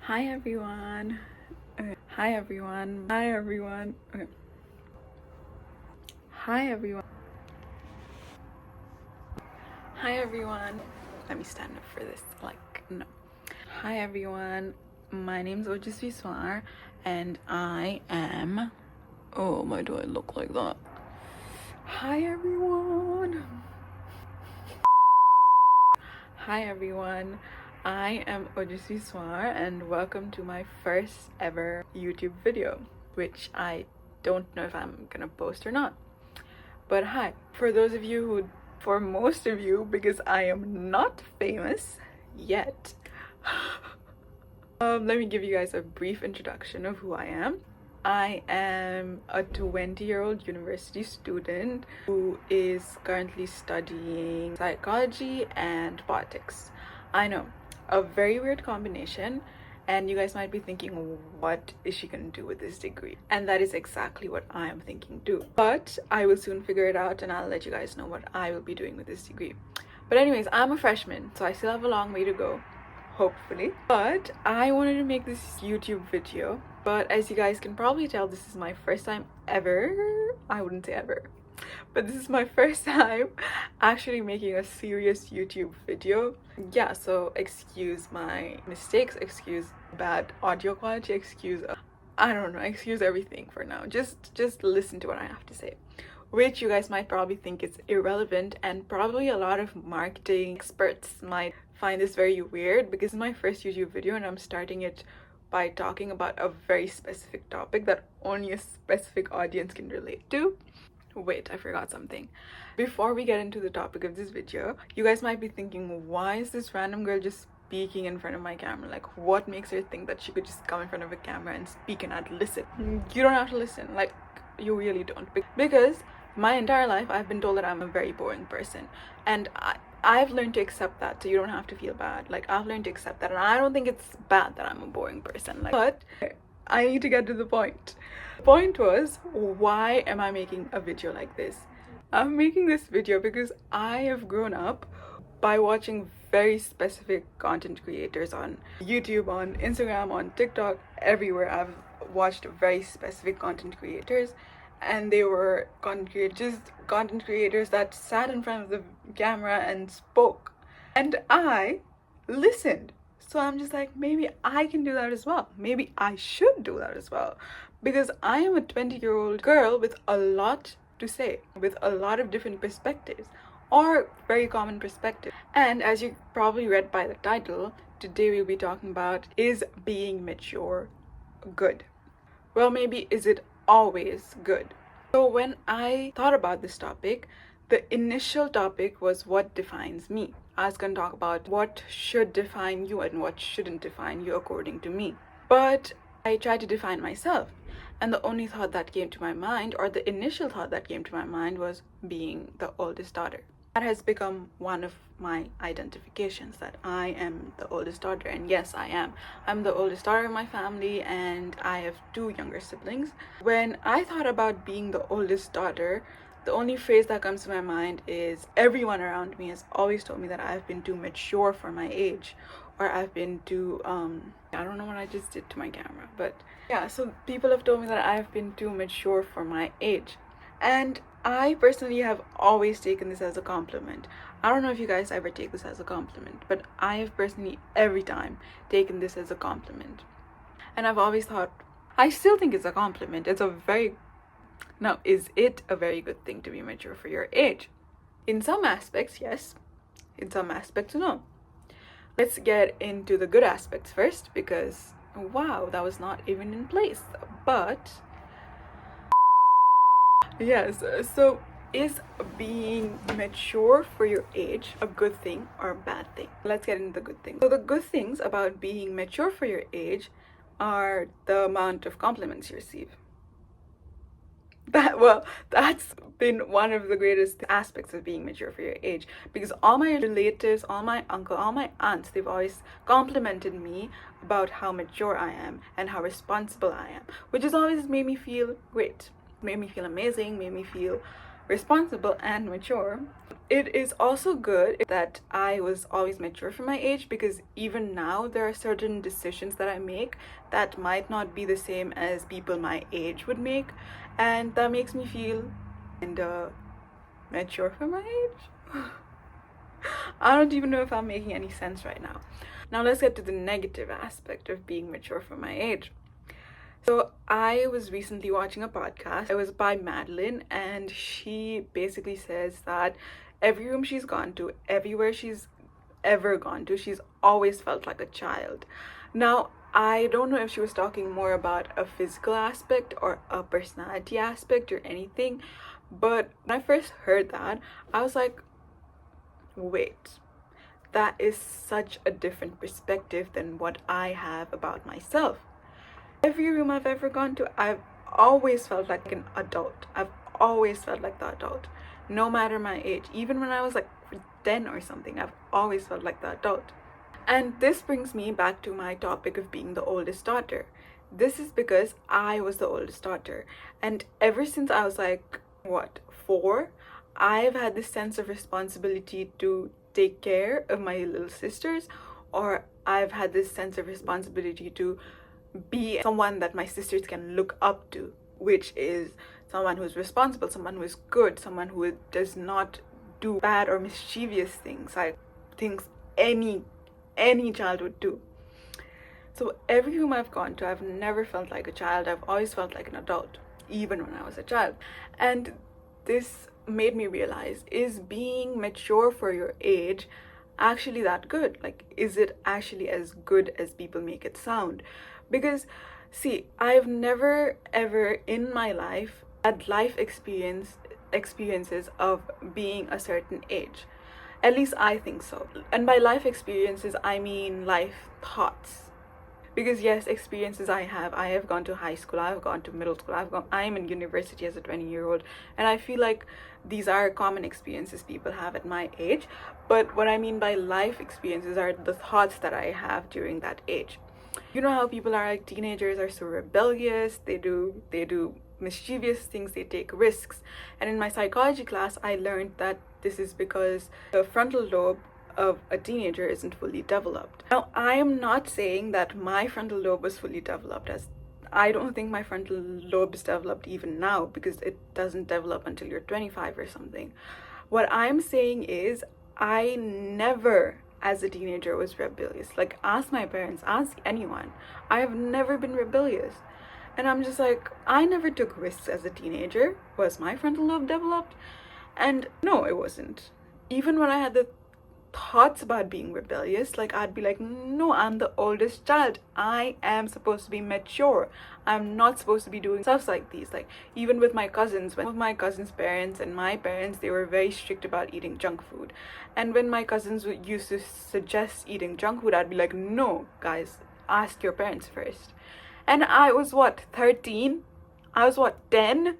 Hi everyone. Okay. Hi everyone. Hi everyone. Okay. Hi everyone. Hi everyone. Let me stand up for this. No. Hi everyone. My name's Ojasvi Swar and I am. Oh, why do I look like that? Hi everyone. Hi everyone. I am Ojasvi Swar and welcome to my first ever YouTube video, which I don't know if I'm gonna post or not. But hi, for most of you, because I am not famous yet, let me give you guys a brief introduction of who I am. I am a 20-year-old university student who is currently studying psychology and politics. I know, a very weird combination, and you guys might be thinking, what is she gonna do with this degree? And that is exactly what I am thinking too. But I will soon figure it out and I'll let you guys know what I will be doing with this degree. But anyways, I'm a freshman, so I still have a long way to go, hopefully. But I wanted to make this YouTube video, but as you guys can probably tell, this is my first time ever. I wouldn't say ever, but this is my first time actually making a serious YouTube video. Yeah, so excuse my mistakes, excuse bad audio quality, excuse I don't know, excuse everything for now. Just listen to what I have to say, which you guys might probably think is irrelevant, and probably a lot of marketing experts might find this very weird because it's my first YouTube video and I'm starting it by talking about a very specific topic that only a specific audience can relate to. Wait, I forgot something. Before we get into the topic of this video, you guys might be thinking, why is this random girl just speaking in front of my camera? Like, what makes her think that she could just come in front of a camera and speak and I'd listen? You don't have to listen. Like, you really don't. Because my entire life, I've been told that I'm a very boring person. And I've learned to accept that, so you don't have to feel bad. Like, I've learned to accept that, and I don't think it's bad that I'm a boring person. Like, but I need to get to the point. The point was, why am I making a video like this? I'm making this video because I have grown up by watching very specific content creators on YouTube, on Instagram, on TikTok, everywhere. I've watched very specific content creators, and they were content creators that sat in front of the camera and spoke, and I listened. So I'm just like, maybe I can do that as well. Maybe I should do that as well, because I am a 20-year-old girl with a lot to say, with a lot of different perspectives, or very common perspectives. And as you probably read by the title, today we'll be talking about, is being mature good? Well, maybe is it always good? So when I thought about this topic, the initial topic was what defines me. I was going to talk about what should define you and what shouldn't define you according to me. But I tried to define myself, and the only thought that came to my mind, or the initial thought that came to my mind, was being the oldest daughter. That has become one of my identifications, that I am the oldest daughter. And yes, I am. I'm the oldest daughter of my family, and I have 2 younger siblings. When I thought about being the oldest daughter, the only phrase that comes to my mind is, everyone around me has always told me that I've been too mature for my age, or I've been too I don't know what I just did to my camera, but yeah, so people have told me that I've been too mature for my age. And I personally have always taken this as a compliment. I don't know if you guys ever take this as a compliment, but I have personally every time taken this as a compliment. And I've always thought, I still think it's a compliment. Now, is it a very good thing to be mature for your age? In some aspects, yes. In some aspects, no. Let's get into the good aspects first, because wow, that was not even in place. But yes, so is being mature for your age a good thing or a bad thing? Let's get into the good things. So the good things about being mature for your age are the amount of compliments you receive. That's been one of the greatest aspects of being mature for your age, because all my relatives, all my uncle, all my aunts, they've always complimented me about how mature I am and how responsible I am, which has always made me feel great, made me feel amazing, made me feel responsible and mature. It is also good that I was always mature for my age, because even now there are certain decisions that I make that might not be the same as people my age would make, and that makes me feel kind of mature for my age. I don't even know if I'm making any sense right now. Now let's get to the negative aspect of being mature for my age. So I was recently watching a podcast. It was by Madeline, and she basically says that every room she's gone to, everywhere she's ever gone to, she's always felt like a child. Now, I don't know if she was talking more about a physical aspect or a personality aspect or anything, but when I first heard that, I was like, wait, that is such a different perspective than what I have about myself. Every room I've ever gone to, I've always felt like an adult. I've always felt like the adult, no matter my age. Even when I was like 10 or something, I've always felt like the adult. And this brings me back to my topic of being the oldest daughter. This is because I was the oldest daughter. And ever since I was like, 4, I've had this sense of responsibility to take care of my little sisters, or I've had this sense of responsibility to be someone that my sisters can look up to, which is someone who's responsible, someone who is good, someone who does not do bad or mischievous things, like things any child would do. So every room I've gone to, I've never felt like a child. I've always felt like an adult, even when I was a child. And this made me realize, is being mature for your age actually that good? Like, is it actually as good as people make it sound? Because see, I've never ever in my life had experiences of being a certain age. At least I think so. And by life experiences, I mean life thoughts. Because yes, experiences I have gone to high school, I've gone to middle school, I'm in university as a 20-year-old, and I feel like these are common experiences people have at my age. But what I mean by life experiences are the thoughts that I have during that age. You know how people are, like, teenagers are so rebellious, they do mischievous things, they take risks. And in my psychology class, I learned that this is because the frontal lobe of a teenager isn't fully developed. Now, I am not saying that my frontal lobe was fully developed, as I don't think my frontal lobe is developed even now, because it doesn't develop until you're 25 or something. What I'm saying is, I never as a teenager was rebellious. Like, ask my parents, ask anyone. I have never been rebellious. And I'm just like, I never took risks as a teenager. Was my frontal lobe developed? And no, it wasn't. Even when I had the thoughts about being rebellious, like, I'd be like, no, I'm the oldest child, I am supposed to be mature, I'm not supposed to be doing stuff like these. Like, even with my cousins, when my cousins' parents and my parents, they were very strict about eating junk food, and when my cousins used to suggest eating junk food, I'd be like, no guys, ask your parents first. And I was 13? I was 10?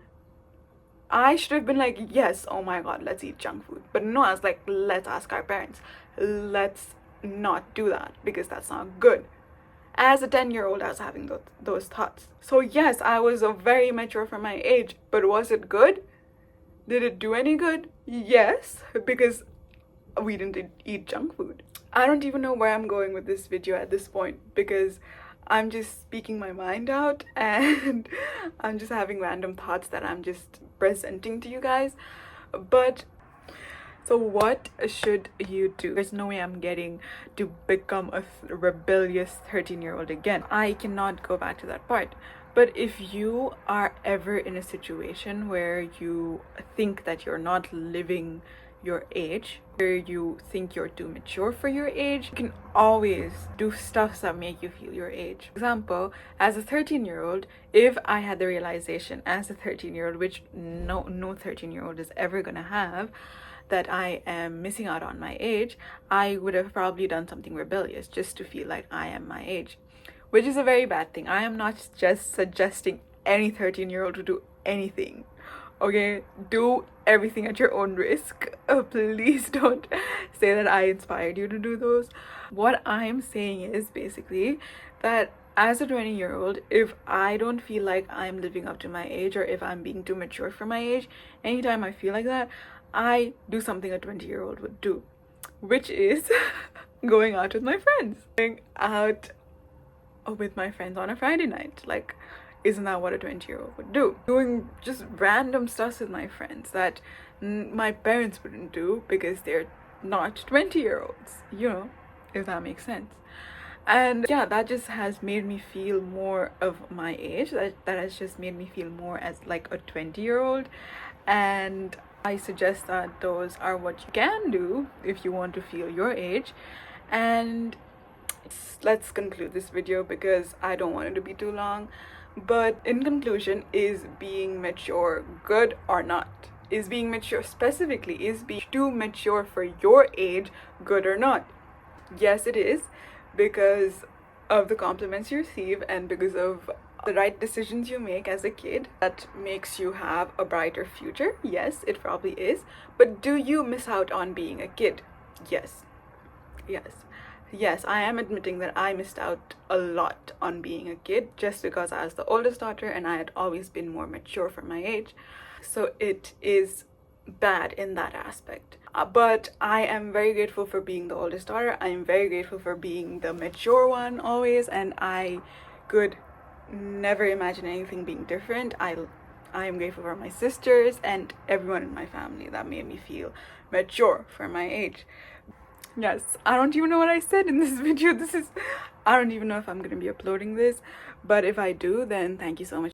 I should have been like, yes, oh my god, let's eat junk food. But no, I was like, let's ask our parents. Let's not do that, because that's not good. As a 10-year-old, I was having those thoughts. So yes, I was very mature for my age, but was it good? Did it do any good? Yes, because we didn't eat junk food. I don't even know where I'm going with this video at this point, because I'm just speaking my mind out, and I'm just having random thoughts that I'm just presenting to you guys. But so what should you do? There's no way I'm getting to become a rebellious 13-year-old again. I cannot go back to that part. But if you are ever in a situation where you think that you're not living your age, where you think you're too mature for your age, you can always do stuff that make you feel your age. For example, as a 13-year-old, if I had the realization as a 13-year-old, which no 13-year-old is ever gonna have, that I am missing out on my age, I would have probably done something rebellious just to feel like I am my age, which is a very bad thing. I am not just suggesting any 13-year-old to do anything. Okay, do everything at your own risk. Please don't say that I inspired you to do those. What I'm saying is basically that as a 20-year-old, if I don't feel like I'm living up to my age, or if I'm being too mature for my age, anytime I feel like that, I do something a 20-year-old would do, which is going out with my friends. Going out with my friends on a Friday night. Like, isn't that what a 20-year-old would do? Doing just random stuff with my friends that my parents wouldn't do because they're not 20-year-olds, you know, if that makes sense. And yeah, that just has made me feel more of my age. That has just made me feel more as like a 20-year-old. And I suggest that those are what you can do if you want to feel your age. And let's conclude this video because I don't want it to be too long. But in conclusion, is being mature good or not? Is being mature, specifically, is being too mature for your age good or not? Yes, it is, because of the compliments you receive and because of the right decisions you make as a kid that makes you have a brighter future. Yes, it probably is. But do you miss out on being a kid? Yes. Yes, I am admitting that I missed out a lot on being a kid just because I was the oldest daughter and I had always been more mature for my age. So it is bad in that aspect. But I am very grateful for being the oldest daughter. I am very grateful for being the mature one always, and I could never imagine anything being different. I am grateful for my sisters and everyone in my family that made me feel mature for my age. Yes, I don't even know what I said in this video. I don't even know if I'm going to be uploading this, but if I do, then thank you so much